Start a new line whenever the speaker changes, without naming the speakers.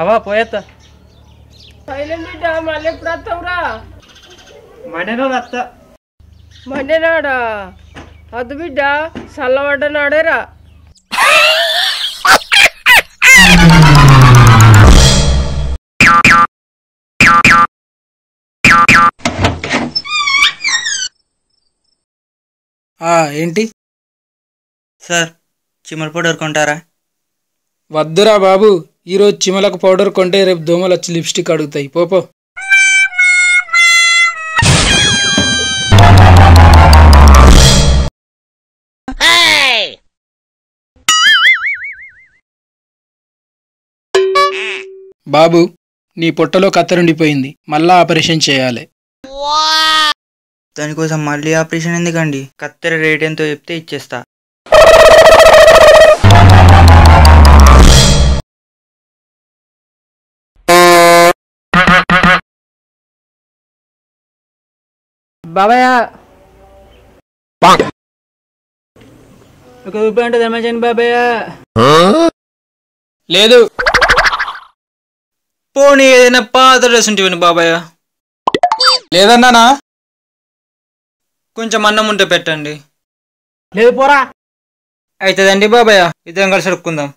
అవా పోయేత్తా.
బిడ్డ మళ్ళీ ఎప్పుడు వస్తావురా?
మండేనో వస్తా.
మండేనాడా? వద్దు బిడ్డ, చల్లబడ్డ నాడేరా.
ఏంటి
సార్, చిమ్మల పౌడర్ కొంటారా?
వద్దురా బాబు, ఈరోజు చిమలకు పౌడర్ కొంటే రేపు దోమలు వచ్చి లిప్స్టిక్ అడుగుతాయి. పోపో. బాబు, నీ పొట్టలో కత్తరుండిపోయింది, మళ్ళా ఆపరేషన్ చేయాలి.
దానికోసం మళ్ళీ ఆపరేషన్ ఎందుకండి? కత్తెర రేట్ ఎంతో చెప్తే ఇచ్చేస్తా.
బాబాయ్ ₹1 అంటే ధర్మజన్ బాబాయ్.
లేదు.
పోనీ ఏదైనా పాత డ్రెస్ ఉంటుంది బాబాయ్.
లేదన్నానా?
కొంచెం అన్నం ఉంటే పెట్టండి.
లేదు పోరా.
అవుతుందండి బాబాయ్, ఇద్దరం కలిసి అడుక్కుందాం.